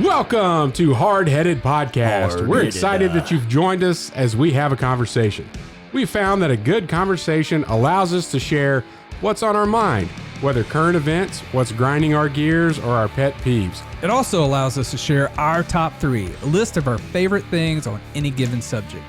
Welcome to Hardheaded Podcast. We're excited that you've joined us as we have a conversation. We found that a good conversation allows us to share what's on our mind, whether current events, what's grinding our gears, or our pet peeves. It also allows us to share our top 3, a list of our favorite things on any given subject,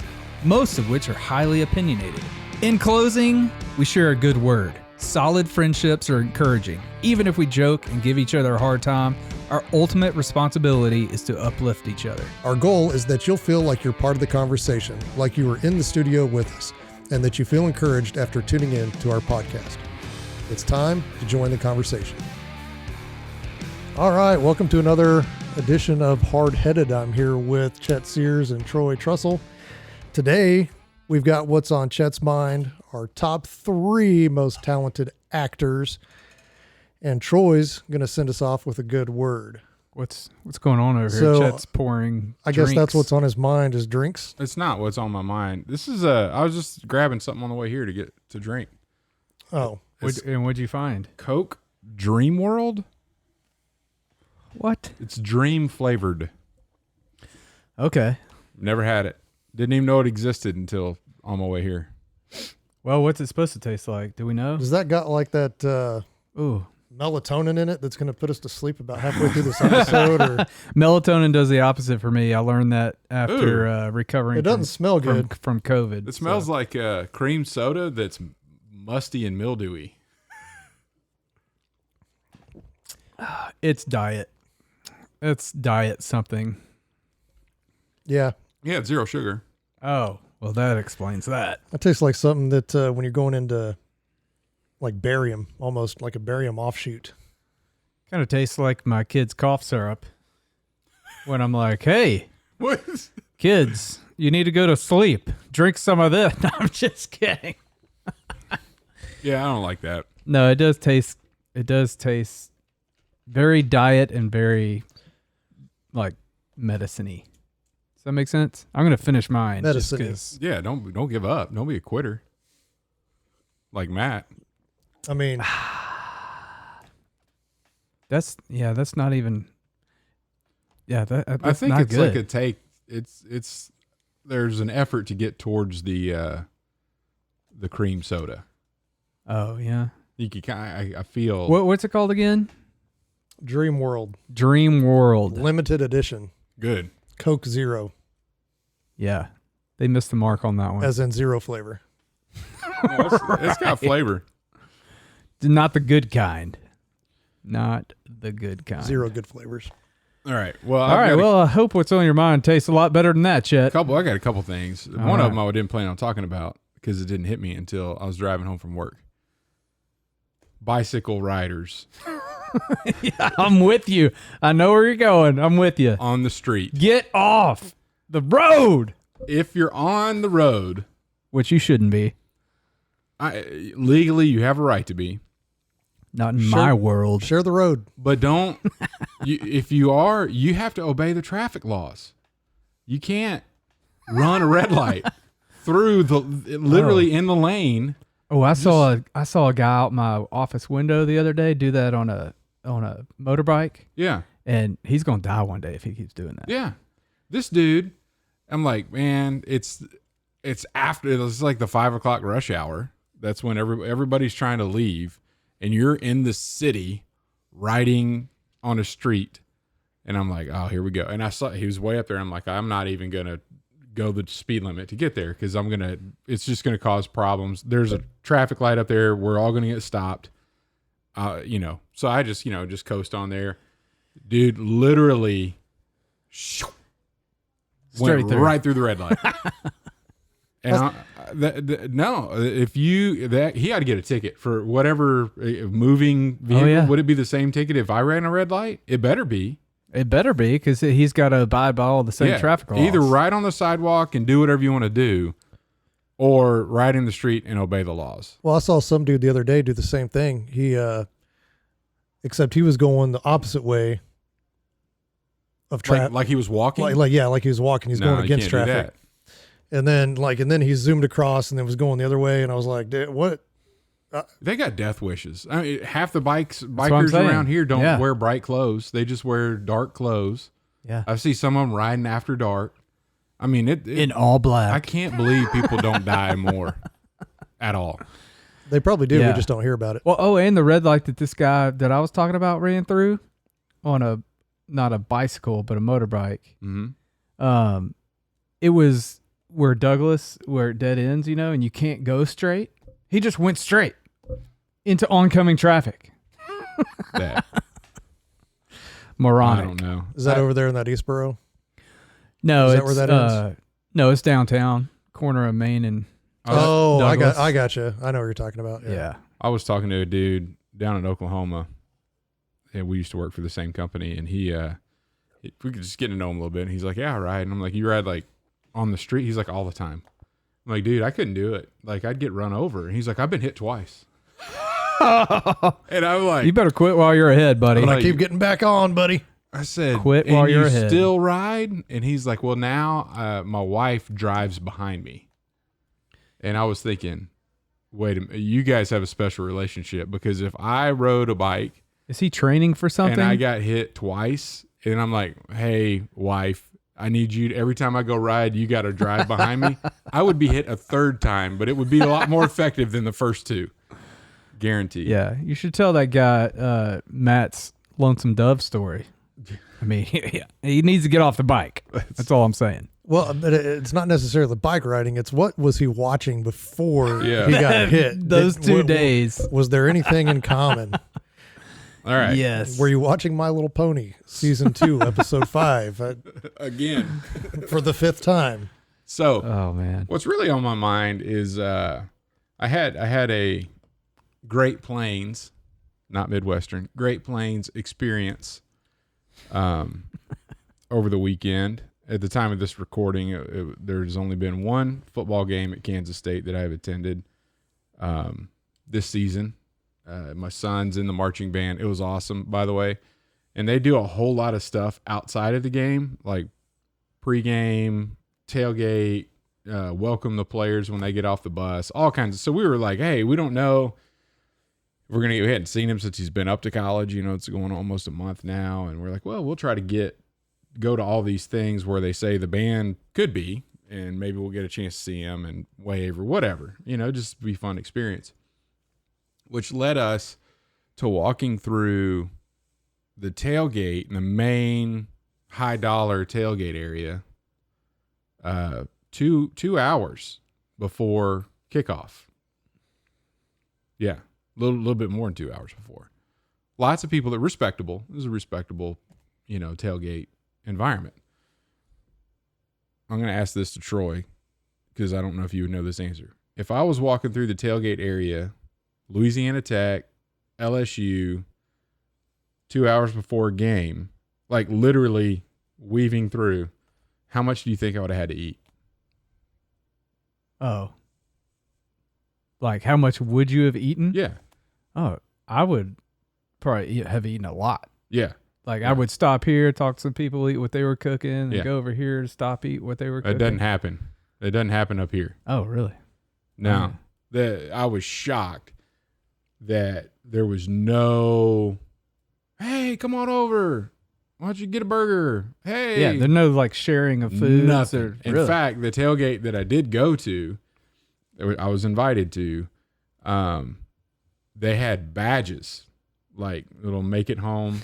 most of which are highly opinionated. In closing, we share a good word. Solid friendships are encouraging. Even if we joke and give each other a hard time, our ultimate responsibility is to uplift each other. Our goal is that you'll feel like you're part of the conversation, like you were in the studio with us, and that you feel encouraged after tuning in to our podcast. It's time to join the conversation. All right, welcome to another edition of Hardheaded. I'm here with Chet Sears and Troy Trussell. Today, we've got what's on Chet's mind, our top 3 most talented actors, and Troy's going to send us off with a good word. What's going on over So, here? Chet's pouring I drinks. guess that's what's on his mind is drinks. It's not what's on my mind. This is I was just grabbing something on the way here to get to drink. Oh, And what'd you find? Coke Dream World. What? It's dream flavored. Okay. Never had it. Didn't even know it existed until on my way here. Well, what's it supposed to taste like? Do we know? does that got like that Ooh. melatonin in it that's going to put us to sleep about halfway through this episode? Or Melatonin does the opposite for me. I learned that after recovering it doesn't smell good. from COVID. It smells like cream soda that's musty and mildewy. It's diet. It's diet something. Yeah, Yeah, it's zero sugar. Oh, well, that explains that. it tastes like something that when you're going into like barium, almost like a barium offshoot. Kind of tastes like my kid's cough syrup. When I'm like, hey, What? kids, you need to go to sleep. Drink some of this. No, I'm just kidding. Yeah, I don't like that. No, it does taste very diet and very like medicine-y. Does that make sense? I'm gonna finish mine. just Medicine-y. 'cause- Yeah, don't give up. Don't be a quitter. Like Matt. I mean, that's not even. Yeah, that's I think not it's good. like a take. It's there's an effort to get towards the cream soda. Oh yeah. You can kind of, I feel What's it called again? Dream World Dream World. limited edition good. Coke Zero, Yeah, they missed the mark on that one. as in zero flavor. It's got flavor. Not the good kind. Not the good kind. Zero good flavors. All right. Well, All right. Well, I hope what's on your mind tastes a lot better than that, Chet. I got a couple things. One right. of them I didn't plan on talking about because it didn't hit me until I was driving home from work. Bicycle riders Yeah, I'm with you. I know where you're going. I'm with you. on the street. Get off the road, If you're on the road, which you shouldn't be. legally you have a right to be, Not in my world. Share the road. but don't. If you are, you have to obey the traffic laws. You can't run a red light through literally in the lane. Oh, I saw a guy out my office window the other day do that on a motorbike, Yeah. and he's gonna die one day if he keeps doing that. Yeah. This dude, I'm like, man, it's like the 5 o'clock rush hour. That's when everybody's trying to leave, and you're in the city riding on a street, and I'm like, oh, here we go. And I saw he was way up there. I'm like, I'm not even gonna go the speed limit to get there because it's just gonna cause problems. There's a traffic light up there. We're all gonna get stopped. So I just coast on there. Dude, literally went right through the red light. And he ought to get a ticket for whatever moving vehicle. yeah. Would it be the same ticket if I ran a red light? It better be. It better be, because he's got to abide by all the same traffic laws. Either ride on the sidewalk and do whatever you want to do, or ride in the street and obey the laws. Well, I saw some dude the other day do the same thing. He, except he was going the opposite way of traffic. Like he was walking. Like he was walking. He's going you against can't do traffic. that. And then he zoomed across and then was going the other way. And I was like, what? They got death wishes. I mean, half the what I'm bikers saying. around here don't Yeah. wear bright clothes. They just wear dark clothes. Yeah. I see some of them riding after dark. I mean, In all black. I can't believe people don't die more at all. They probably do. Yeah. We just don't hear about it. Well, and the red light that this guy that I was talking about ran through on not a bicycle, but a motorbike. Mm-hmm. It was where it dead ends, and you can't go straight. He just went straight into oncoming traffic. That. Moronic. I don't know. Is that over there in that Eastboro? No, Is it's that where that ends? No, it's downtown, corner of Main and Oh, Douglas. I got you. I know what you're talking about. yeah. I was talking to a dude down in Oklahoma, and we used to work for the same company, and we could just get to know him a little bit. And he's like, "Yeah, I ride." And I'm like, "You ride like on the street?" He's like, "All the time." I'm like, "Dude, I couldn't do it. Like, I'd get run over." And he's like, "I've been hit twice." And I'm like, You better quit while you're ahead, buddy. But I keep getting back on, buddy. I said, Quit "And while you're you ahead." still ride?" And he's like, "Well, now my wife drives behind me." And I was thinking, wait a minute, you guys have a special relationship, because if I rode a bike Is he training for something? and I got hit twice, and I'm like, "Hey, wife, I need you every time I go ride, you got to drive behind me," I would be hit a third time, but it would be a lot more effective than the first two. Guaranteed. Yeah, you should tell that guy Matt's Lonesome Dove story. I mean, he needs to get off the bike. That's all I'm saying. Well, but it's not necessarily bike riding. It's what was he watching before Yeah. he got hit? Those 2 days. Was there anything in common? All right. Yes. Were you watching My Little Pony season 2, episode 5 Again. for the 5th time? So, Oh man. what's really on my mind is I had a Great Plains, not Midwestern, Great Plains experience over the weekend. At the time of this recording, there's only been one football game at Kansas State that I've attended this season. My son's in the marching band. It was awesome, by the way. And they do a whole lot of stuff outside of the game, like pregame, tailgate, welcome the players when they get off the bus, all kinds of. So we were like, hey, we don't know if we're going to, we hadn't seen him since he's been up to college. It's going on almost a month now. And we're like, well, we'll try to go to all these things where they say the band could be, and maybe we'll get a chance to see him and wave or whatever, just be a fun experience, which led us to walking through the tailgate in the main high dollar tailgate area 2 hours before kickoff. Yeah. A little bit more than 2 hours before. Lots of people that respectable. It was a respectable, tailgate environment. I'm going to ask this to Troy, because I don't know if you would know this answer. If I was walking through the tailgate area, Louisiana Tech, LSU, 2 hours before a game, like literally weaving through, how much do you think I would have had to eat? Oh. Like, how much would you have eaten? Yeah. Oh, I would probably have eaten a lot. Yeah. Like, Yeah. I would stop here, talk to some people, eat what they were cooking, and Yeah. go over here to stop, eat what they were cooking. It doesn't happen. It doesn't happen up here. Oh, really? Now, I was shocked that there was no, hey, come on over. Why don't you get a burger? Hey. Yeah, there's no, like, sharing of food. Nothing. In really? fact, the tailgate that I did go to, I was invited to, they had badges, like little make it home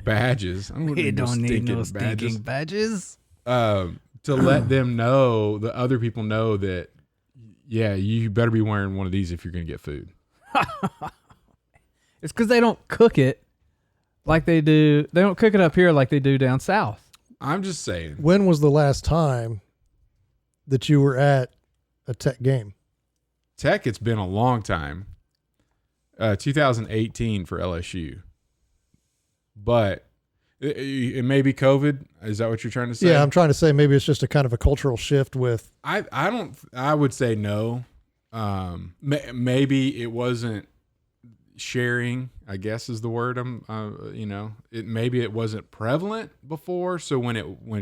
badges. I We don't need no stinking badges. To let them know, the other people know that, yeah, you better be wearing one of these if you're going to get food. It's because they don't cook it like they do. They don't cook it up here like they do down south. I'm just saying. When was the last time that you were at a Tech game? Tech, it's been a long time. 2018 for LSU. But it may be COVID. Is that what you're trying to say? Yeah, I'm trying to say maybe it's just a kind of a cultural shift with. I would say no. Maybe it wasn't sharing, I guess is the word. Maybe it wasn't prevalent before. So when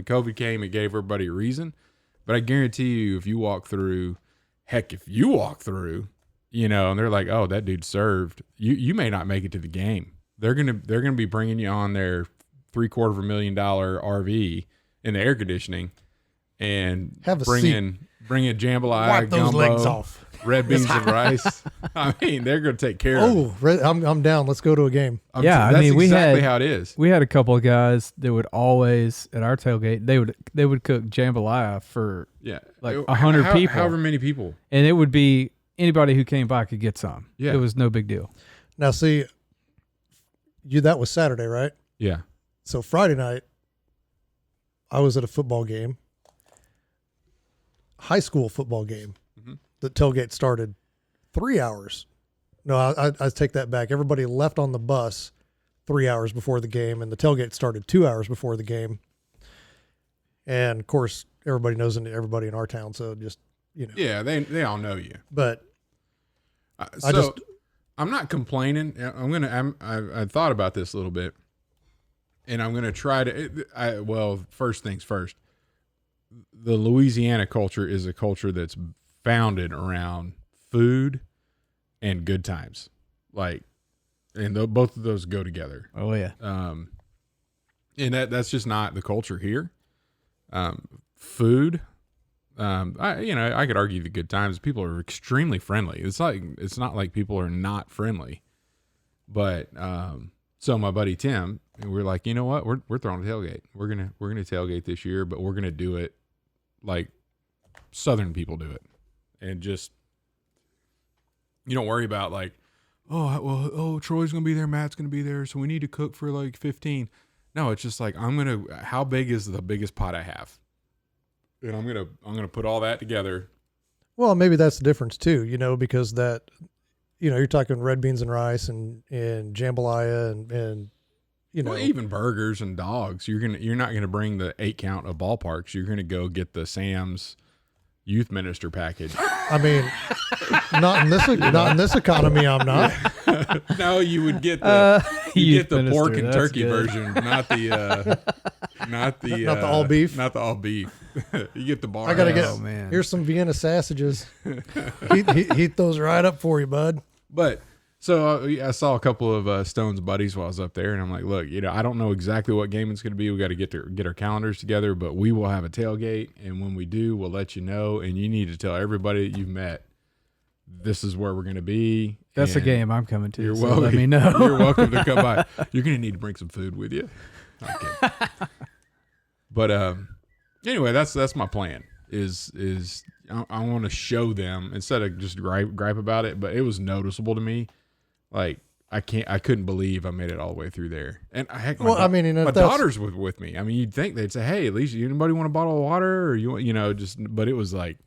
COVID came, it gave everybody a reason. But I guarantee you, if you walk through, and they're like, oh, that dude served, you may not make it to the game. They're gonna be bringing you on there $750,000 RV in the air conditioning and Have a bring in jambalaya, Wipe those gumbo, legs off. red beans and rice. I mean, they're going to take care of it. I'm down. Let's go to a game. That's exactly how it is. We had a couple of guys that would always at our tailgate. They would cook jambalaya for like 100 people, however many people, and it would be anybody who came by could get some. Yeah, it was no big deal. Now, see, that was Saturday, right? Yeah. So Friday night, I was at a football game, high school football game. Mm-hmm. The tailgate started 3 hours. No, I take that back. Everybody left on the bus 3 hours before the game, and the tailgate started 2 hours before the game. And of course, everybody knows everybody in our town, so just Yeah, they all know you. But I'm not complaining. I thought about this a little bit, and I'm gonna try to. First things first. The Louisiana culture is a culture that's founded around food and good times, and both of those go together. Oh yeah. And that's just not the culture here. Food. I could argue the good times. People are extremely friendly. It's not like people are not friendly. But so my buddy Tim, we're like, you know what? We're throwing a tailgate. We're gonna tailgate this year, but we're gonna do it like Southern people do it, and just you don't worry about like, Troy's gonna be there, Matt's gonna be there, so we need to cook for like 15. No, it's just like how big is the biggest pot I have? And I'm gonna put all that together. Well, maybe that's the difference too, because that, you're talking red beans and rice and jambalaya and even burgers and dogs. You're not gonna bring the 8 count of ballparks. You're gonna go get the Sam's youth minister package. I mean, not in this economy. I'm not. No, you would get the pork and turkey good. version, not the all beef. Not the all beef. You get the bar. I gotta Oh, man. Here's some Vienna sausages. heat those right up for you, bud. But so I saw a couple of Stone's buddies while I was up there, and I'm like, look, I don't know exactly what game it's going to be. We got to get our calendars together, but we will have a tailgate, and when we do, we'll let you know. And you need to tell everybody that you've met, this is where we're going to be. That's a game I'm coming to. You're so welcome. Let me know. You're welcome to come by. You're going to need to bring some food with you. Okay. But anyway, that's my plan. Is I want to show them instead of just gripe about it, but it was noticeable to me. Like I couldn't believe I made it all the way through there. And my daughters were with me. I mean, you'd think they'd say, "Hey, at least anybody want a bottle of water?" Or but it was like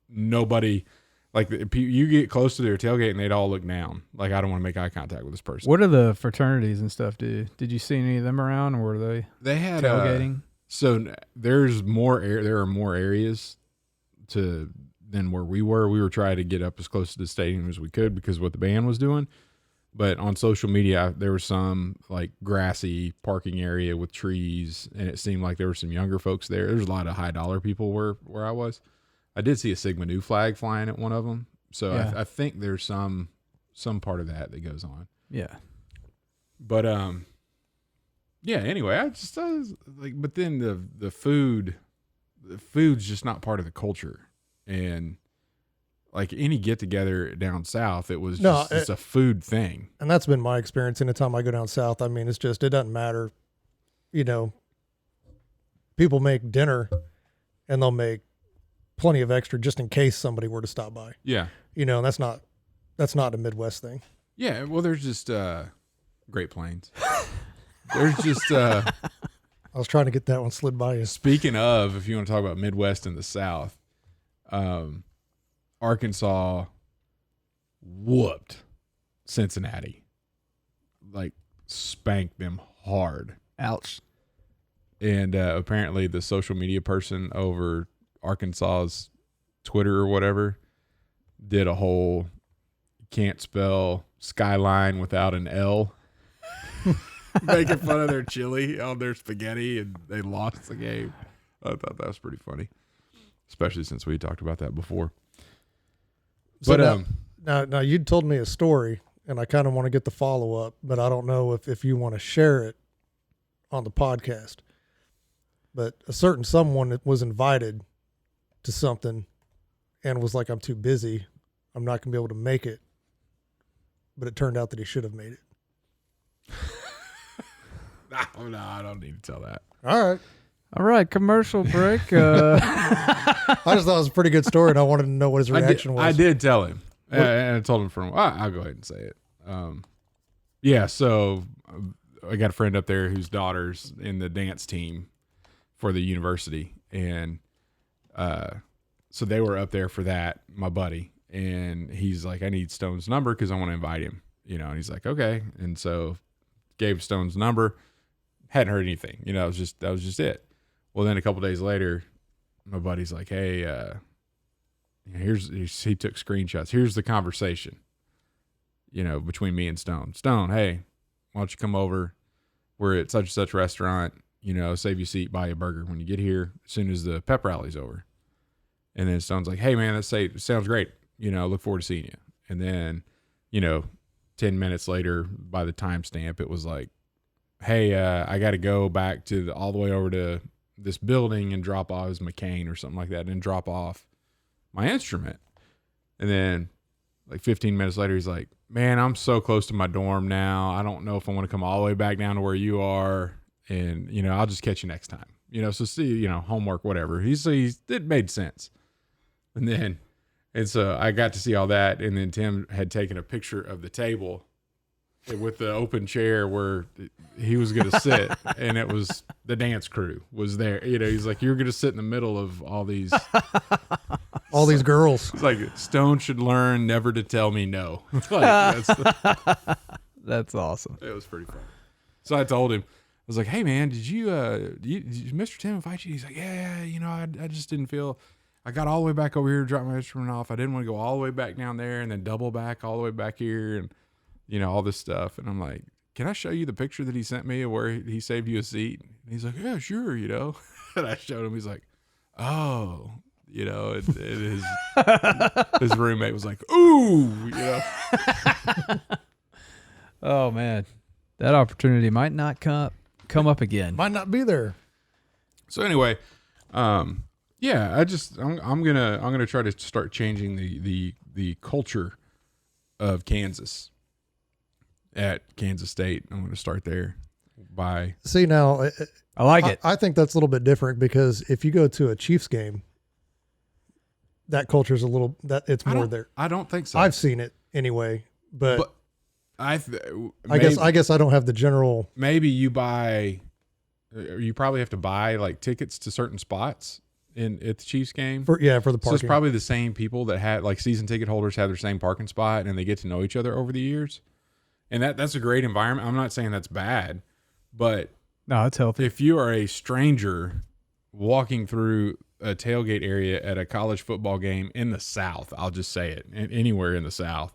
nobody. Like you get close to their tailgate and they'd all look down. Like I don't want to make eye contact with this person. What do the fraternities and stuff do? Did you see any of them around, or were they had tailgating? So there's more there are more areas than where we were. We were trying to get up as close to the stadium as we could because of what the band was doing. But on social media, there was some like grassy parking area with trees, and it seemed like there were some younger folks there. There's a lot of high dollar people where I was. I did see a Sigma Nu flag flying at one of them, so yeah. I think there's some part of that goes on. Yeah, but yeah. Anyway, I was like, but then the food's just not part of the culture, and like any get together down south, it was just a food thing. And that's been my experience. Anytime I go down south, I mean, it doesn't matter. People make dinner, and they'll make plenty of extra just in case somebody were to stop by. Yeah. And that's not a Midwest thing. Yeah. Well, there's just Great Plains. There's just I was trying to get that one slid by you. Speaking of, if you want to talk about Midwest and the South, Arkansas whooped Cincinnati. Like spanked them hard. Ouch. And apparently the social media person over Arkansas's Twitter or whatever did a whole can't spell skyline without an L, making fun of their chili on their spaghetti, and they lost the game. I thought that was pretty funny, especially since we talked about that before. So but now you'd told me a story, and I kind of want to get the follow up, but I don't know if you want to share it on the podcast, but a certain someone that was invited to something and was like, I'm too busy. I'm not going to be able to make it. But it turned out that he should have made it. No, I don't need to tell that. All right, commercial break. I just thought it was a pretty good story, and I wanted to know what his reaction was. I did tell him. And I told him I'll go ahead and say it. Yeah, so I got a friend up there whose daughter's in the dance team for the university. And so they were up there for that, my buddy. And he's like, I need Stone's number because I want to invite him. And he's like, okay. And so gave Stone's number. Hadn't heard anything. That was just it. Well, then a couple days later, my buddy's like, hey, he took screenshots. Here's the conversation, between me and Stone. Stone, hey, why don't you come over? We're at such and such restaurant, save you a seat, buy you a burger when you get here as soon as the pep rally's over. And then Stone's like, hey man, sounds great. Look forward to seeing you. And then, 10 minutes later by the timestamp, it was like, hey, I got to go back to all the way over to this building and drop off his McCain or something like that, and drop off my instrument. And then like 15 minutes later, he's like, man, I'm so close to my dorm now. I don't know if I want to come all the way back down to where you are. And, I'll just catch you next time. So see, homework, whatever. It made sense. And so I got to see all that. And then Tim had taken a picture of the table with the open chair where he was going to sit, and it was the dance crew was there. He's like, you're going to sit in the middle of all these girls. It's like, Stone should learn never to tell me no. That's awesome. It was pretty fun. So I told him, I was like, hey man, did Mr. Tim invite you? He's like, yeah, I just didn't feel, I got all the way back over here to drop my instrument off. I didn't want to go all the way back down there and then double back all the way back here. And all this stuff. And I'm like, can I show you the picture that he sent me of where he saved you a seat? And he's like, yeah, sure, And I showed him. He's like, oh, his roommate was like, ooh, Oh man, that opportunity might not come up again. Might not be there. So anyway, yeah, I'm gonna try to start changing the culture of Kansas. At Kansas State, I'm going to start there. See, now I like it. I think that's a little bit different, because if you go to a Chiefs game, that culture's it's more there. I don't think so. I've seen it anyway, but I guess I don't have the general. Maybe you probably have to buy like tickets to certain spots at the Chiefs game. For the parking. So it's probably the same people that had like season ticket holders have their same parking spot, and they get to know each other over the years. And that's a great environment. I'm not saying that's bad, but no, it's healthy. If you are a stranger walking through a tailgate area at a college football game in the South, I'll just say it, anywhere in the South,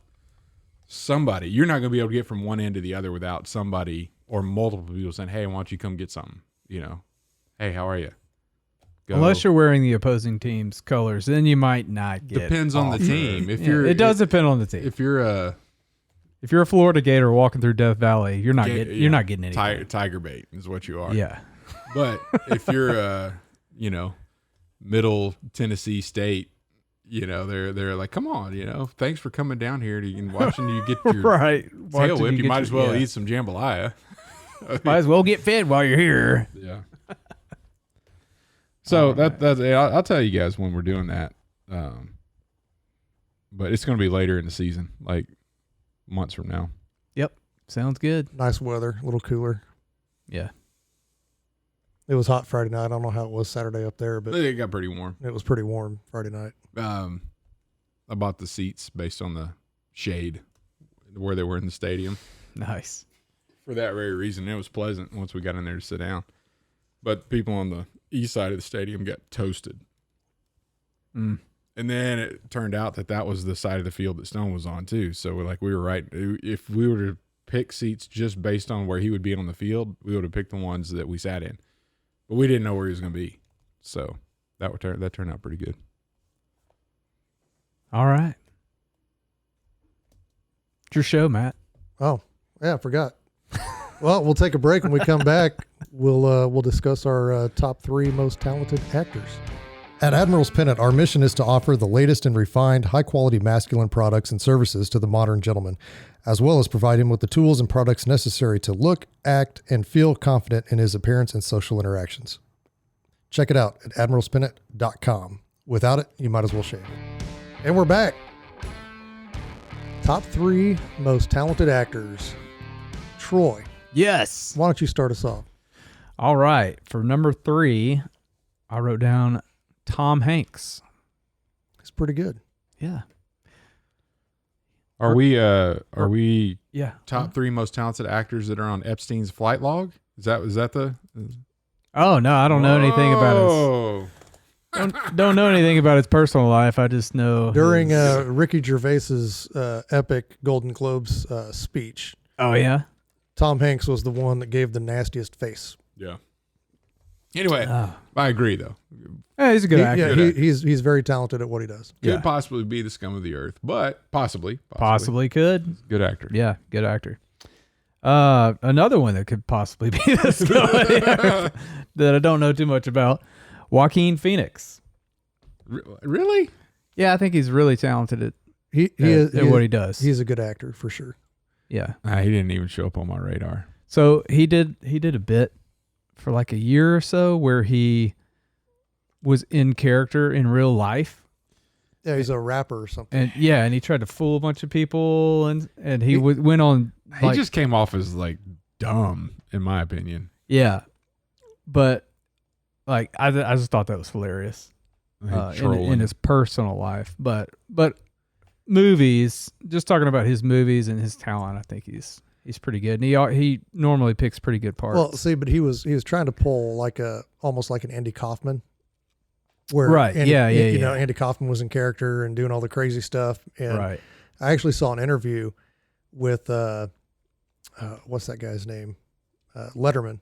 you're not going to be able to get from one end to the other without somebody or multiple people saying, hey, why don't you come get something? Hey, how are you? Go. Unless you're wearing the opposing team's colors, then you might not get. Depends on the team. It does depend on the team. If you're a Florida Gator walking through Death Valley, you're not getting anything. Tiger bait is what you are. Yeah. But if you're middle Tennessee State, they're like, come on, thanks for coming down here and watching you get your tail whipped. You might as well eat some jambalaya. Might as well get fed while you're here. Yeah. So I'll tell you guys when we're doing that. But it's going to be later in the season, like months from now. Yep. Sounds good. Nice weather, a little cooler. Yeah. It was hot Friday night. I don't know how it was Saturday up there, but it got pretty warm. It was pretty warm Friday night. I bought the seats based on the shade where they were in the stadium. Nice. For that very reason. It was pleasant once we got in there to sit down. But people on the east side of the stadium got toasted. Mm. And then it turned out that was the side of the field that Stone was on too. So we were right. If we were to pick seats just based on where he would be on the field, we would have picked the ones that we sat in. But we didn't know where he was going to be. So that turned out pretty good. All right. It's your show, Matt. Oh, yeah, I forgot. Well, we'll take a break. When we come back, we'll discuss our top 3 most talented actors. At Admiral's Pennant, our mission is to offer the latest and refined, high-quality masculine products and services to the modern gentleman, as well as provide him with the tools and products necessary to look, act, and feel confident in his appearance and social interactions. Check it out at admiralspennant.com. Without it, you might as well shave. And we're back. Top 3 most talented actors. Troy, Yes. why don't you start us off? All right. For number 3, I wrote down Tom Hanks. He's pretty good. Yeah. Are we Yeah. top 3 most talented actors that are on Epstein's flight log? Is that the? Oh, no, I don't know anything about Oh. don't know anything about his personal life. I just know During his- Ricky Gervais's epic Golden Globes speech, Oh, yeah. Tom Hanks was the one that gave the nastiest face. Yeah. Anyway, Oh. I agree though. Yeah, he's a good actor. Yeah, he's very talented at what he does. Could Yeah. possibly be the scum of the earth, but possibly. Possibly could. Good actor. Yeah, good actor. Another one that could possibly be this guy that I don't know too much about, Joaquin Phoenix. Really? Yeah, I think he's really talented at what he does. He's a good actor for sure. Yeah. He didn't even show up on my radar. So he did a bit for like a year or so where he was in character in real life. Yeah, he's a rapper or something. And he tried to fool a bunch of people and he went on. He just came off as like dumb, in my opinion. Yeah, but like I just thought that was hilarious in his personal life. But movies, just talking about his movies and his talent, I think he's pretty good. And he normally picks pretty good parts. Well, see, but he was trying to pull like almost like an Andy Kaufman. Where Right. Andy, Yeah. you know, Andy Kaufman was in character and doing all the crazy stuff. And right. I actually saw an interview with what's that guy's name? Letterman,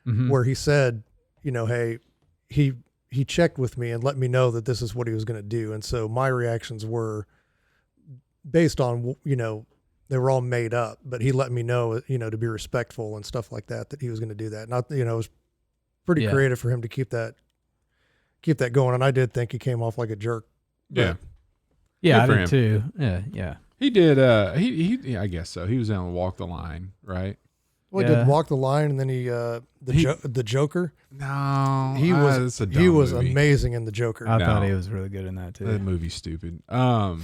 Mhm. where he said, you know, hey, he checked with me and let me know that this is what he was going to do. And so my reactions were based on, you know, they were all made up, but he let me know, you know, to be respectful and stuff like that he was going to do that. Not, you know, it was pretty creative for him to keep that going. And I did think he came off like a jerk. Yeah. Yeah, Good I for did too. Yeah. He did. He I guess so. He was on Walk the Line, right? Well, he did Walk the Line, and then the Joker. No, He was movie. amazing in the Joker. I thought he was really good in that too. That movie's stupid. I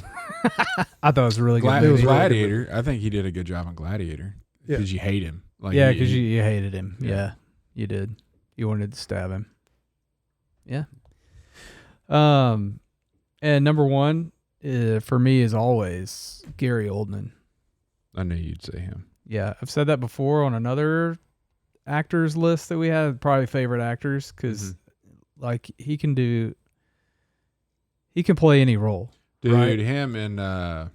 thought it was a really good. It was movie. Gladiator. I think he did a good job on Gladiator because you hate him. Like Yeah, because you hated him. Yeah, you did. You wanted to stab him. Yeah. And number 1 for me is always Gary Oldman. I knew you'd say him. Yeah, I've said that before on another actors list that we had, probably favorite actors, because like he can play any role. Dude, right? him and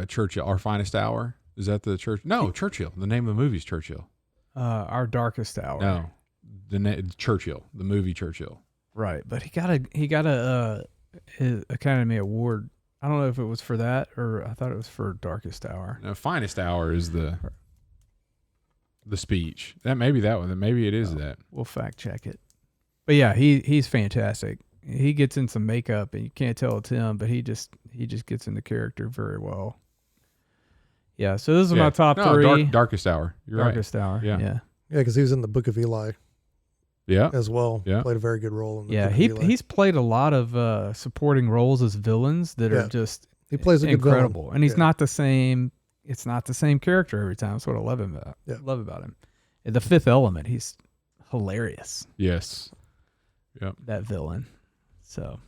Churchill, Our Finest Hour. Is that the Church? No, Churchill. The name of the movie is Churchill. Our Darkest Hour. No, Churchill. The movie Churchill. Right, but he got a Academy Award. I don't know if it was for that or I thought it was for Darkest Hour. No, Finest Hour is the speech. Maybe that one. Maybe it is that. We'll fact check it. But yeah, he's fantastic. He gets in some makeup and you can't tell it's him, but he just gets into character very well. Yeah, so this is my top 3. Darkest Hour. You're Darkest right. Hour. Yeah. Yeah. Yeah, because he was in the Book of Eli as well. Yeah. Played a very good role in the Yeah, Book of Eli. he's played a lot of supporting roles as villains that are just he plays a good incredible. villain. And he's not the same. It's not the same character every time. That's what I love about. Yeah. Love about him. The Fifth Element. He's hilarious. Yes. Yep. That villain. So.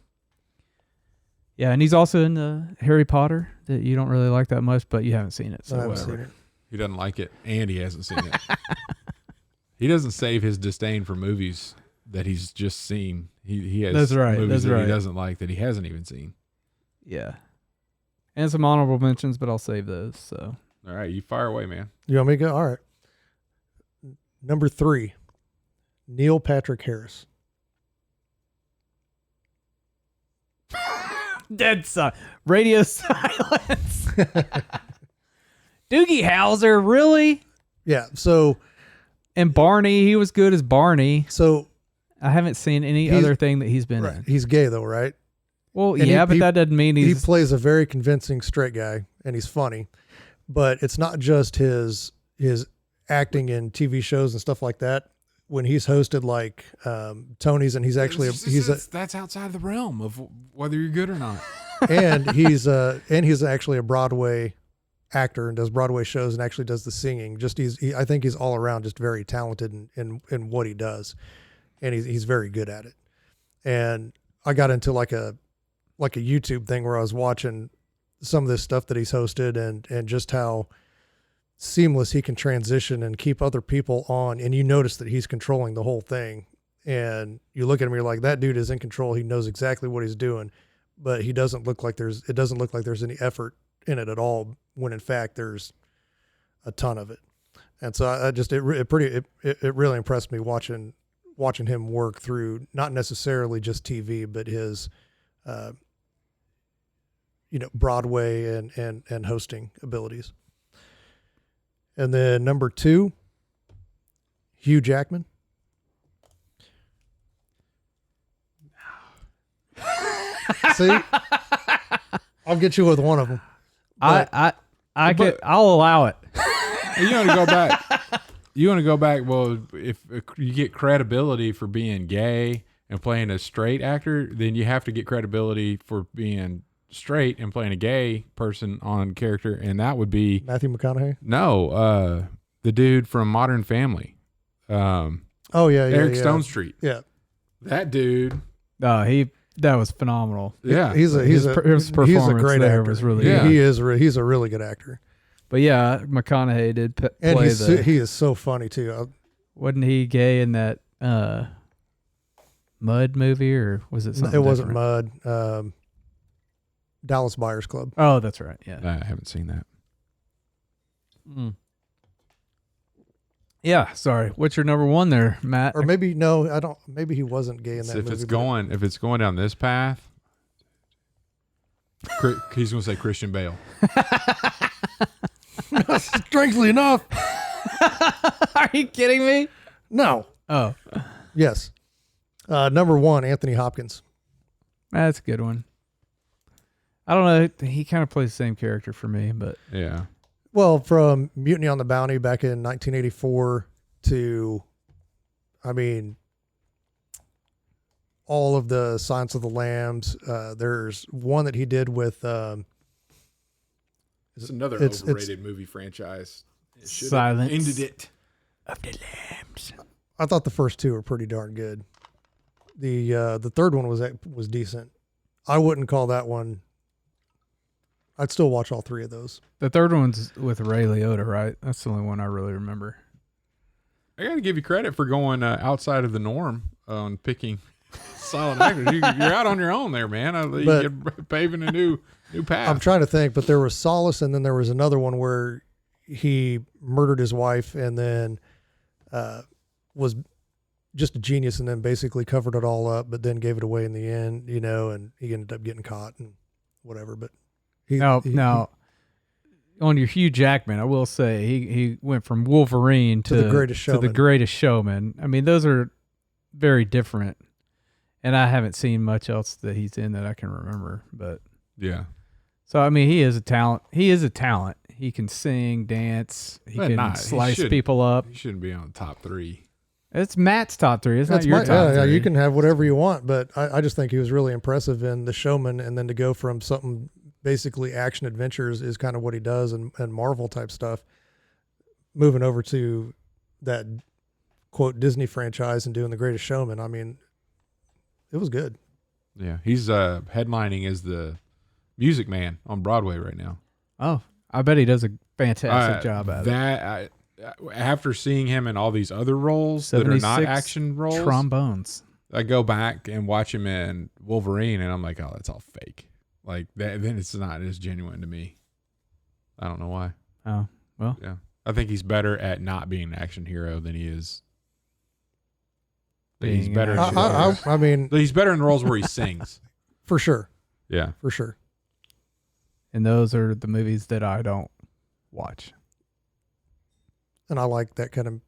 Yeah, and he's also in Harry Potter that you don't really like that much, but you haven't seen it. So I haven't whatever. seen it. He doesn't like it, and he hasn't seen it. He doesn't save his disdain for movies that he's just seen. He has That's right. movies That's that right. he doesn't like that he hasn't even seen. Yeah. And some honorable mentions, but I'll save those. So. All right, you fire away, man. You want me to go? All right. Number 3, Neil Patrick Harris. Dead radio silence. Doogie Howser, really? Yeah. So And Barney, he was good as Barney. So I haven't seen any other thing that he's been right, in. he's gay though, right? Well, And yeah, but that doesn't mean he he's... plays a very convincing straight guy, and he's funny. But it's not just his acting in TV shows and stuff like that. When he's hosted like Tony's, and he's actually that's outside the realm of whether you're good or not. and he's actually a Broadway actor and does Broadway shows and actually does the singing. I think he's all around just very talented in what he does, and he's very good at it. And I got into like a YouTube thing where I was watching some of this stuff that he's hosted and just how seamless he can transition and keep other people on. And you notice that he's controlling the whole thing, and you look at him, you're like, that dude is in control. He knows exactly what he's doing, but it doesn't look like there's any effort in it at all, when in fact there's a ton of it. And so it really impressed me watching him work through not necessarily just TV, but his, Broadway and hosting abilities. And then number 2, Hugh Jackman. See, I'll get you with one of them. I'll allow it. You want to go back? You want to go back? Well, if you get credibility for being gay and playing a straight actor, then you have to get credibility for being straight and playing a gay person on character, and that would be Matthew McConaughey. No, the dude from Modern Family. Eric Stone Street. Yeah, that dude. That was phenomenal. Yeah, his performance great there actor. was really good. He's a really good actor. But yeah, McConaughey did play he is so funny too. Wasn't he gay in that Mud movie, or was it something? It wasn't different? Mud. Dallas Buyers Club. Oh, that's right. Yeah, I haven't seen that. Yeah, sorry. What's your number 1 there, Matt? Or maybe no, I don't. Maybe he wasn't gay in that movie. If it's going down this path, he's going to say Christian Bale. Strangely enough. Are you kidding me? No. Oh, yes. Number 1, Anthony Hopkins. that's a good one. I don't know. He kind of plays the same character for me, but yeah. Well, from Mutiny on the Bounty back in 1984 to, all of the Silence of the Lambs. There's one that he did with. It's another overrated movie franchise. Silence ended it. Of the Lambs. I thought the first 2 were pretty darn good. The third one was decent. I wouldn't call that one. I'd still watch all 3 of those. The third one's with Ray Liotta, right? That's the only one I really remember. I got to give you credit for going outside of the norm on picking silent actors. You're out on your own there, man. You're paving a new path. I'm trying to think, but there was Solace, and then there was another one where he murdered his wife and then was just a genius, and then basically covered it all up, but then gave it away in the end, and he ended up getting caught and whatever. But now, on your Hugh Jackman, I will say he went from Wolverine to the Greatest Showman. I mean, those are very different, and I haven't seen much else that he's in that I can remember. But yeah, so I mean, he is a talent. He can sing, dance. He can slice people up. He shouldn't be on the top 3. It's Matt's top 3. It's not your top 3. Yeah, you can have whatever you want, but I just think he was really impressive in The Showman, and then to go from something basically action adventures is kind of what he does, and Marvel type stuff, moving over to that quote Disney franchise and doing The Greatest Showman. I mean, it was good. Yeah, he's headlining as the Music Man on Broadway right now. Oh, I bet he does a fantastic job at it. After seeing him in all these other roles that are not action roles, trombones, I go back and watch him in Wolverine, and I'm like, oh, that's all fake. Like that, then it's not as genuine to me. I don't know why. Oh, well, yeah. I think he's better at not being an action hero than he is. He's better. He's better in the roles where he sings. For sure. Yeah, for sure. And those are the movies that I don't watch. And I like that kind of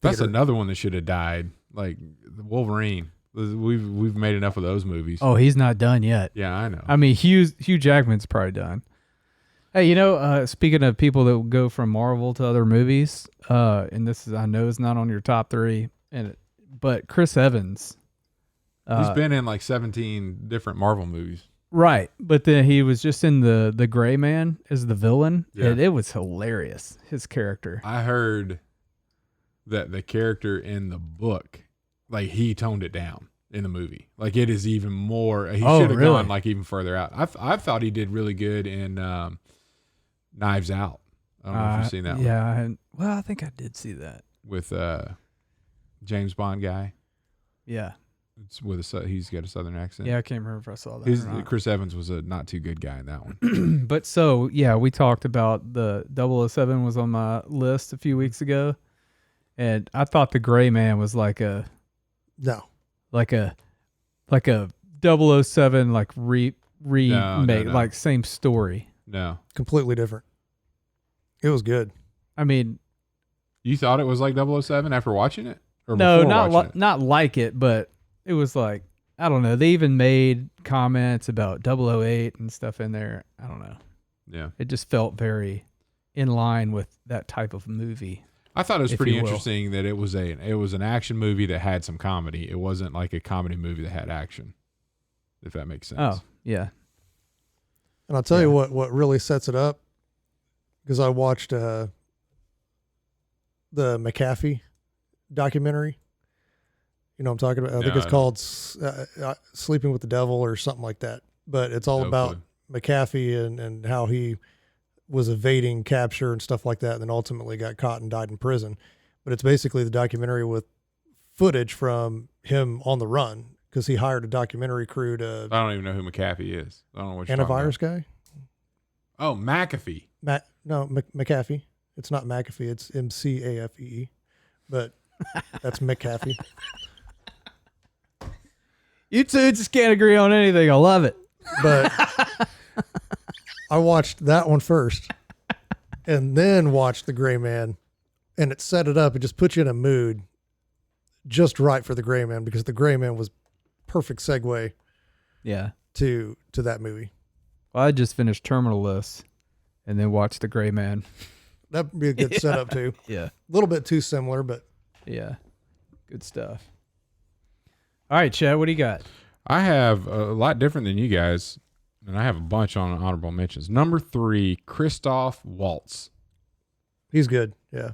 That's theater. another one that should have died. Like Wolverine. We've made enough of those movies. Oh, he's not done yet. Yeah, I know. I mean, Hugh Jackman's probably done. Hey, speaking of people that go from Marvel to other movies, and this is, I know it's not on your top 3, but Chris Evans. He's been in like 17 different Marvel movies. Right, but then he was just in the Gray Man as the villain, Yeah. and it was hilarious, his character. I heard that the character in the book, like he toned it down in the movie. Like it is even more. He should have gone like even further out. I thought he did really good in Knives Out. I don't know if you've seen that one. Yeah, I think I did see that. With James Bond guy. Yeah. It's with he's got a Southern accent. Yeah, I can't remember if I saw that or not. Chris Evans was a not too good guy in that one. But so, yeah, we talked about the 007 was on my list a few weeks ago. And I thought the Gray Man was like a 007 like remake, No. like same story. No. Completely different. It was good. I mean, You thought it was like 007 after watching it? Or no, before watching it? not like it, but it was like, I don't know. They even made comments about 008 and stuff in there. I don't know. Yeah. It just felt very in line with that type of movie. I thought it was if pretty you will. interesting that it was an action movie that had some comedy. It wasn't like a comedy movie that had action, if that makes sense. Oh, yeah. And I'll tell you what really sets it up, because I watched the McAfee documentary. You know what I'm talking about? I think it's called Sleeping with the Devil or something like that. But it's all about McAfee and how he was evading capture and stuff like that, and then ultimately got caught and died in prison. But it's basically the documentary with footage from him on the run, because he hired a documentary crew to... I don't even know who McAfee is. I don't know what you're talking Antivirus about. guy? Oh, McAfee. McAfee. It's not McAfee. It's MCAFEE. But that's McAfee. You two just can't agree on anything. I love it. But I watched that one first and then watched The Gray Man, and it set it up. It just put you in a mood just right for The Gray Man, because The Gray Man was perfect segue Yeah. to that movie. Well, I just finished Terminal List and then watched The Gray Man. That'd be a good setup too. Yeah. A little bit too similar, but Yeah. Good stuff. All right, Chet, what do you got? I have a lot different than you guys, and I have a bunch on honorable mentions. Number 3, Christoph Waltz. he's good. Yeah.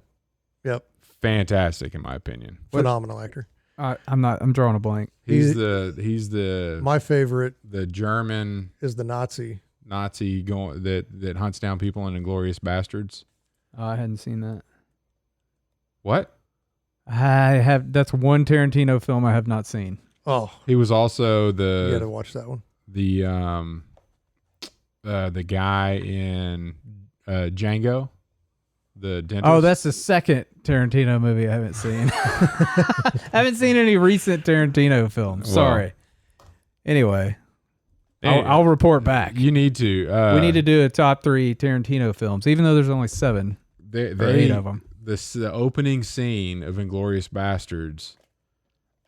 Yep. Fantastic, in my opinion. Phenomenal actor. I'm drawing a blank. He's the My favorite the German is the Nazi. that hunts down people in Inglourious Bastards. I hadn't seen that. What? That's one Tarantino film I have not seen. Oh, He was also you got to the watch that one. Oh, guy in Django, the dentist. Oh, that's the second Tarantino movie I haven't seen. I haven't seen any recent Tarantino films. Sorry. Anyway, I'll report back. You need to. We need to do a top 3 Tarantino films, even though there's only 7 They, or 8 of them. The opening scene of Inglourious Bastards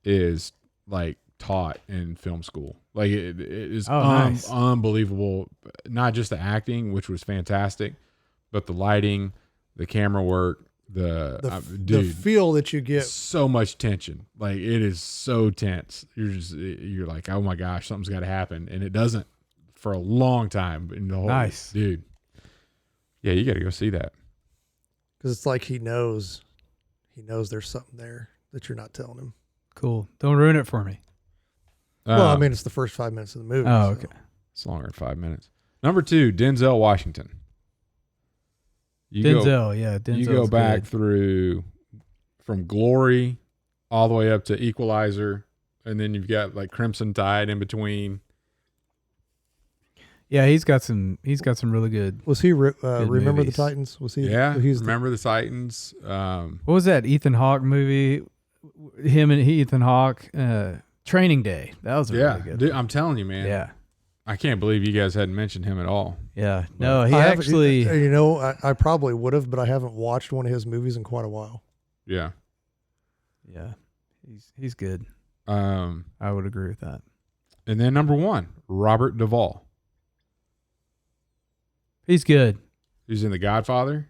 is like taught in film school. Like it is nice. Unbelievable. Not just the acting, which was fantastic, but the lighting, the camera work, The feel that you get. so much tension. Like it is so tense. You're like, oh my gosh, something's got to happen, and it doesn't for a long time. In the whole, Nice. dude. Yeah, you got to go see that. Because it's like he knows there's something there that you're not telling him. Cool. Don't ruin it for me. Well, I mean, it's the first 5 minutes of the movie. Oh, so. okay. It's longer than 5 minutes. Number 2, Denzel Washington. Denzel's You go back through from Glory all the way up to Equalizer, and then you've got like Crimson Tide in between. Yeah, he's got some really good. Was he Remember movies. the Titans? Was he? Yeah, He's Remember the Titans. What was that Ethan Hawke movie? Him and Ethan Hawke, Training Day. That was a really good dude, one. I'm telling you, man. Yeah. I can't believe you guys hadn't mentioned him at all. Yeah. No, he I haven't- actually. I probably would have, but I haven't watched one of his movies in quite a while. Yeah. Yeah, he's good. I would agree with that. And then number 1, Robert Duvall. He's good. He's in The Godfather.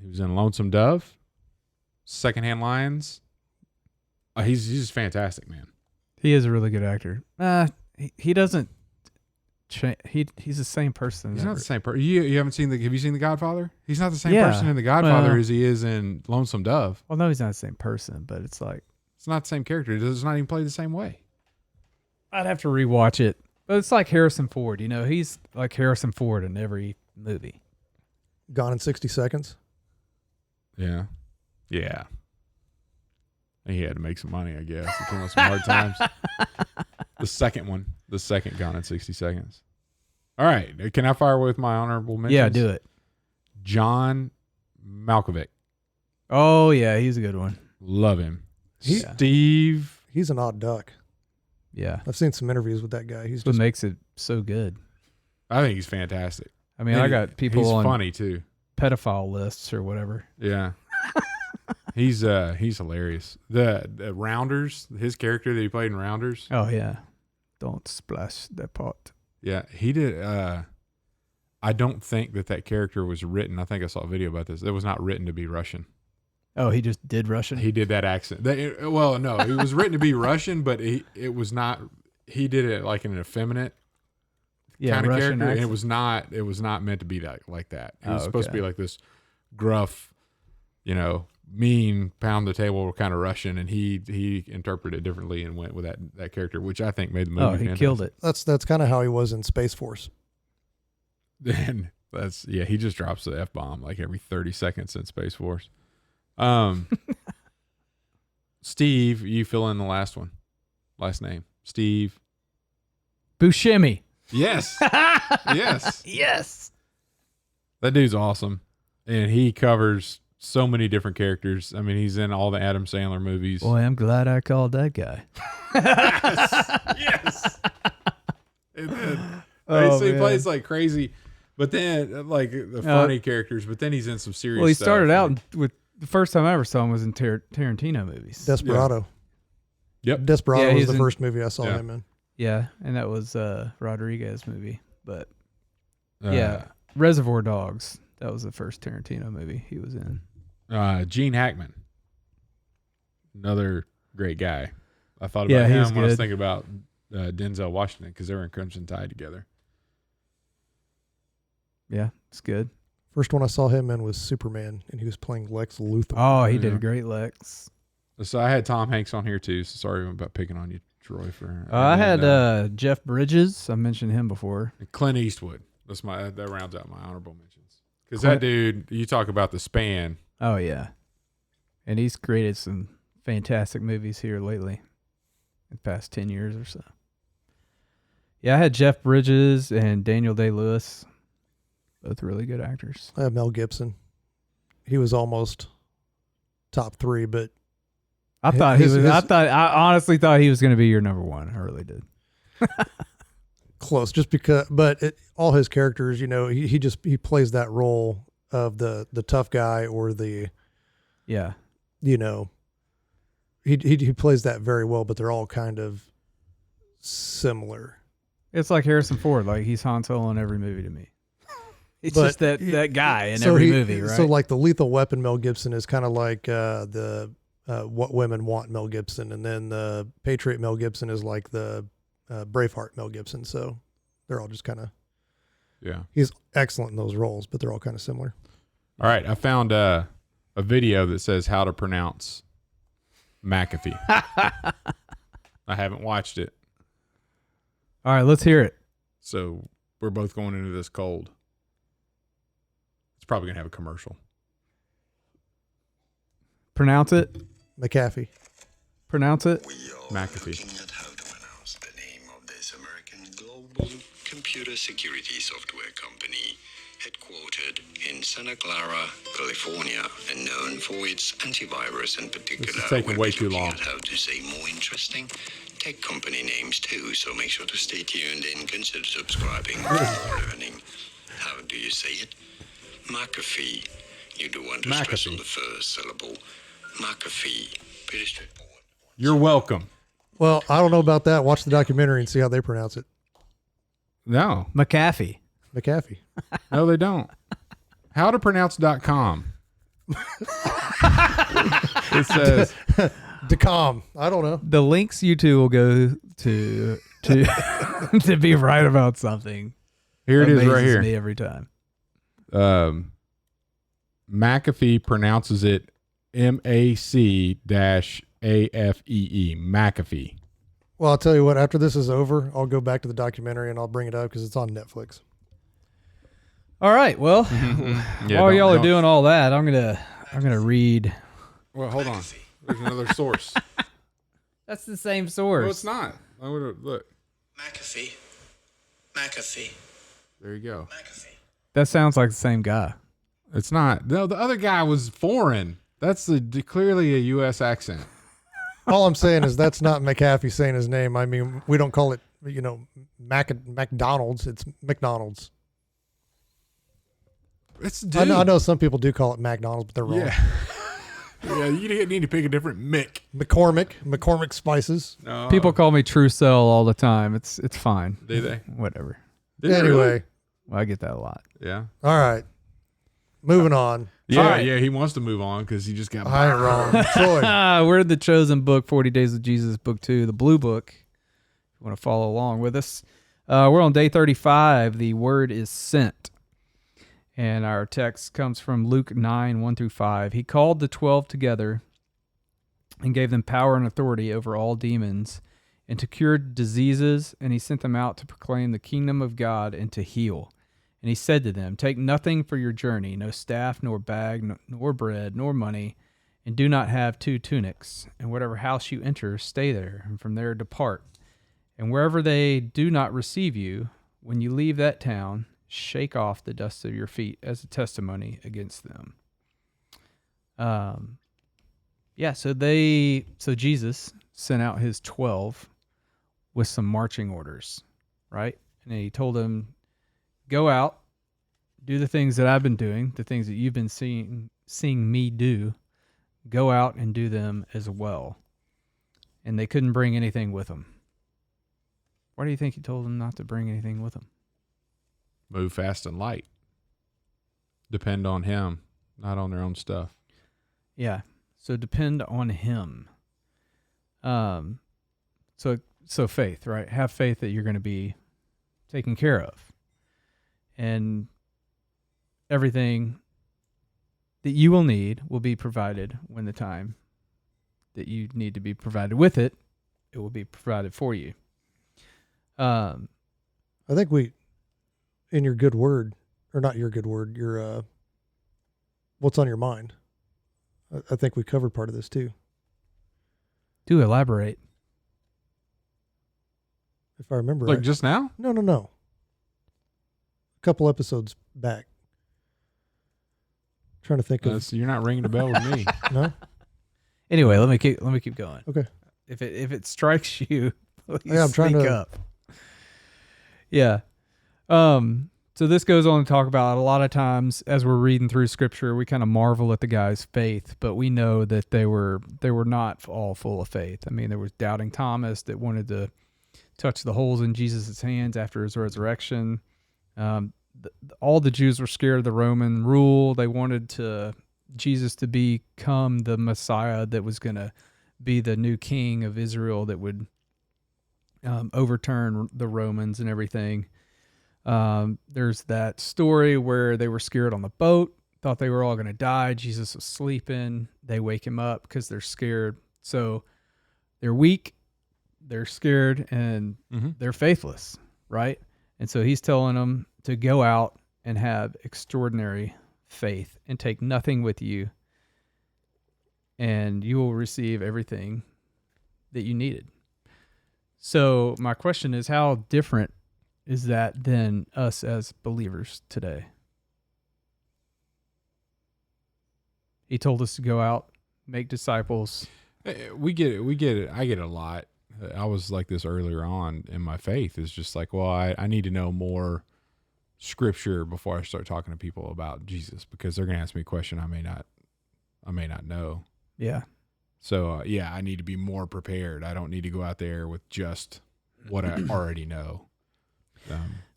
He was in Lonesome Dove, Secondhand Lions. He's just fantastic, man. He is a really good actor. He doesn't. He's the same person. He's not the same person. You haven't seen have you seen The Godfather? He's not the same person in The Godfather as he is in Lonesome Dove. Well, no, he's not the same person, but it's like it's not the same character. It does not even play the same way. I'd have to rewatch it. But it's like Harrison Ford. You know, he's like Harrison Ford in every movie. Gone in 60 Seconds. Yeah. Yeah. He had to make some money, I guess. He came with some hard times. The second Gone in 60 Seconds. All right. Can I fire with my honorable mentions? Yeah, do it. John Malkovich. Oh, yeah, he's a good one. Love him. He's an odd duck. Yeah. I've seen some interviews with that guy. What makes it so good. I think he's fantastic. I mean, I got people he's on funny too. Pedophile lists or whatever. Yeah. He's hilarious. The Rounders, his character that he played in Rounders. Oh yeah. Don't splash that pot. Yeah, he did. I don't think that character was written. I think I saw a video about this. It was not written to be Russian. Oh, he just did Russian? He did that accent. No, it was written to be Russian, but it was not. He did it like in an effeminate kind of Russian character. accent. And it was not meant to be that like that. It was supposed to be like this gruff, mean, pound the table kind of Russian, and he interpreted it differently and went with that character, which I think made the movie. Oh, he killed it. That's kind of how he was in Space Force. Then he just drops the F-bomb like every 30 seconds in Space Force. Steve, you fill in the last name. Steve Buscemi. Yes. Yes. Yes. That dude's awesome. And he covers so many different characters. I mean, he's in all the Adam Sandler movies. Boy, I'm glad I called that guy. Yes. He plays like crazy, but then like the funny characters, but then he's in some serious Well, he stuff. started out with the first time I ever saw him was in Tarantino movies. Desperado. Yep. Desperado was the first movie I saw him in. Yeah, and that was Rodriguez movie. But Reservoir Dogs. That was the first Tarantino movie he was in. Gene Hackman. Another great guy. I thought about him when I was thinking about Denzel Washington because they were in Crimson Tide together. Yeah, it's good. First one I saw him in was Superman, and he was playing Lex Luthor. Oh, he did a great Lex. So I had Tom Hanks on here too. So sorry about picking on you, Troy. I had Jeff Bridges. I mentioned him before. Clint Eastwood. That rounds out my honorable mentions. Because that dude, you talk about the span. Oh yeah, and he's created some fantastic movies here lately, in the past 10 years or so. Yeah, I had Jeff Bridges and Daniel Day-Lewis. Both really good actors. I have Mel Gibson. He was almost top 3, but I honestly thought he was going to be your number 1. I really did. Close, just because. But all his characters, he plays that role of the tough guy or the, he plays that very well. But they're all kind of similar. It's like Harrison Ford. Like he's Han Solo in every movie to me. It's just that guy in every movie, right? So like the Lethal Weapon Mel Gibson is kind of like the What Women Want Mel Gibson, and then the Patriot Mel Gibson is like the Braveheart Mel Gibson. So they're all just kind of he's excellent in those roles, but they're all kind of similar. All right, I found a video that says how to pronounce McAfee. I haven't watched it. All right, let's hear it. So we're both going into this cold. It's probably going to have a commercial. Pronounce it. McAfee. Pronounce it. We are McAfee. looking at how to pronounce the name of this American global computer security software company headquartered in Santa Clara, California, and known for its antivirus in particular. This is taking way too long. At how to say more interesting tech company names too, so make sure to stay tuned and consider subscribing for learning. How do you say it? McAfee. You do want to stress on the first syllable. McAfee. Pretty straightforward. You're welcome. Well, I don't know about that. Watch the documentary and see how they pronounce it. No, McAfee. McAfee. no, they don't. Howtopronounce.com. It says, Decom. I don't know. The links you two will go to to be right about something. here it is right Amazes here. me every time. McAfee pronounces it MAC-AFEE. McAfee. Well, I'll tell you what. After this is over, I'll go back to the documentary and I'll bring it up because it's on Netflix. All right. Well, Yeah, while don't- y'all are don't- doing all that, I'm gonna read. Well, hold on. There's another source. That's the same No, source. it's not. I would look. McAfee. McAfee. There you go. McAfee. That sounds like the same guy. It's not. No, the other guy was foreign. That's clearly a U.S. accent. All I'm saying is that's not McAfee saying his name. I mean, we don't call it, McDonald's. It's McDonald's. It's dude. I know some people do call it McDonald's, but they're wrong. Yeah. Yeah, you need to pick a different Mick. McCormick Spices. No. People call me True Cell all the time. It's fine. Do they? Whatever. Did they Anyway, really? Well, I get that a lot. Yeah. all right. Moving on. Yeah, All right. yeah. He wants to move on because he just got. I ain't wrong. Troy. We're in the chosen book, 40 Days with Jesus, book 2, the blue book. If you want to follow along with us. We're on day 35. The word is sent. And our text comes from Luke 9, 1-5. He called the 12 together and gave them power and authority over all demons and to cure diseases, and he sent them out to proclaim the kingdom of God and to heal. And he said to them, take nothing for your journey, no staff, nor bag, nor bread, nor money, and do not have 2 tunics. And whatever house you enter, stay there, and from there depart. And wherever they do not receive you, when you leave that town, shake off the dust of your feet as a testimony against them. So Jesus sent out his 12 with some marching orders, right? And he told them, go out, do the things that I've been doing, the things that you've been seeing me do. Go out and do them as well. And they couldn't bring anything with them. Why do you think he told them not to bring anything with them? Move fast and light. Depend on him, not on their own stuff. Yeah. So depend on him. So faith, right? Have faith that you're going to be taken care of. And everything that you will need will be provided when the time that you need to be provided with it will be provided for you. I think in your good word, or not your good word, your what's on your mind. I think we covered part of this too. Do elaborate. If I remember Like right. just now? No. A couple episodes back. Trying to think of You're not ringing the bell with me. no. Anyway, let me keep going. Okay. If it strikes you, please Yeah, I'm trying speak to- up. Yeah. So this goes on to talk about a lot of times as we're reading through scripture, we kind of marvel at the guy's faith, but we know that they were not all full of faith. I mean, there was doubting Thomas that wanted to touch the holes in Jesus' hands after his resurrection. All the Jews were scared of the Roman rule. They wanted Jesus to become the Messiah that was going to be the new king of Israel that would overturn the Romans and everything. There's that story where they were scared on the boat, thought they were all going to die. Jesus was sleeping. They wake him up because they're scared. So they're weak, they're scared, and they're faithless, right? And so he's telling them to go out and have extraordinary faith and take nothing with you, and you will receive everything that you needed. So my question is, how different is that than us as believers today? He told us to go out, make disciples. We get it. I get it a lot. I was like this earlier on in my faith. It's just like, well, I need to know more scripture before I start talking to people about Jesus, because they're going to ask me a question I may not know. Yeah. So yeah, I need to be more prepared. I don't need to go out there with just what I already know.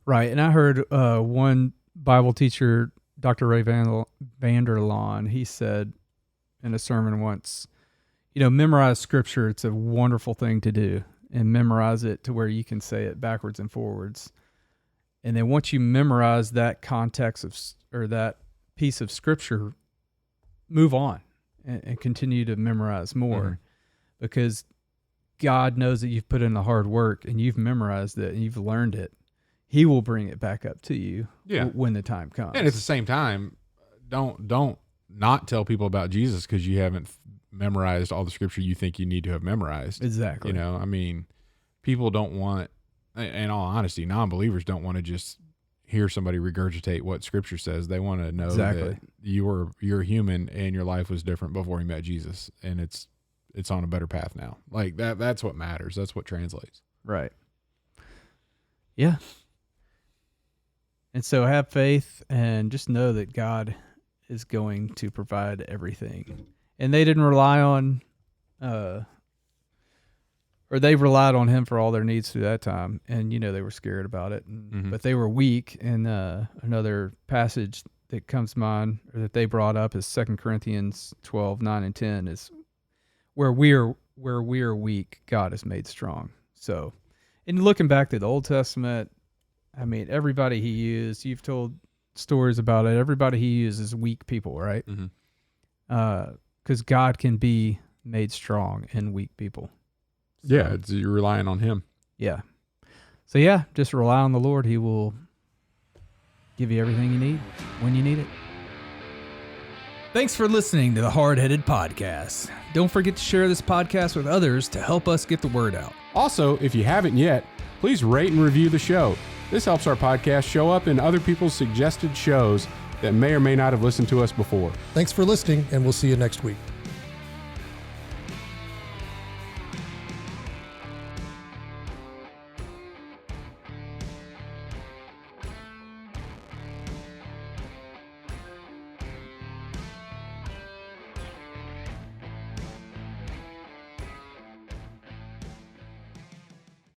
Right. And I heard one Bible teacher, Dr. Ray Vanderlaan, he said in a sermon once, memorize scripture. It's a wonderful thing to do, and memorize it to where you can say it backwards and forwards. And then once you memorize that context or that piece of scripture, move on and continue to memorize more, because God knows that you've put in the hard work and you've memorized it and you've learned it. He will bring it back up to you when the time comes. And at the same time, don't not tell people about Jesus because you haven't memorized all the scripture you think you need to have memorized. Exactly. I mean, people don't want, in all honesty, non-believers don't want to just hear somebody regurgitate what scripture says. They want to know that you're human and your life was different before you met Jesus, and it's on a better path now. Like that's what matters. That's what translates. Right. Yeah. And so have faith and just know that God is going to provide everything. And they didn't rely on, or they relied on him for all their needs through that time. And, they were scared about it, but they were weak. And another passage that comes to mind, or that they brought up, is 2 Corinthians 12, 9 and 10 is where we are weak, God is made strong. So, and looking back to the Old Testament, I mean, everybody he used, you've told stories about it. Everybody he used is weak people, right? Because God can be made strong in weak people. So, yeah, you're relying on him. Yeah. So yeah, just rely on the Lord. He will give you everything you need when you need it. Thanks for listening to the Hardheaded Podcast. Don't forget to share this podcast with others to help us get the word out. Also, if you haven't yet, please rate and review the show. This helps our podcast show up in other people's suggested shows that may or may not have listened to us before. Thanks for listening, and we'll see you next week.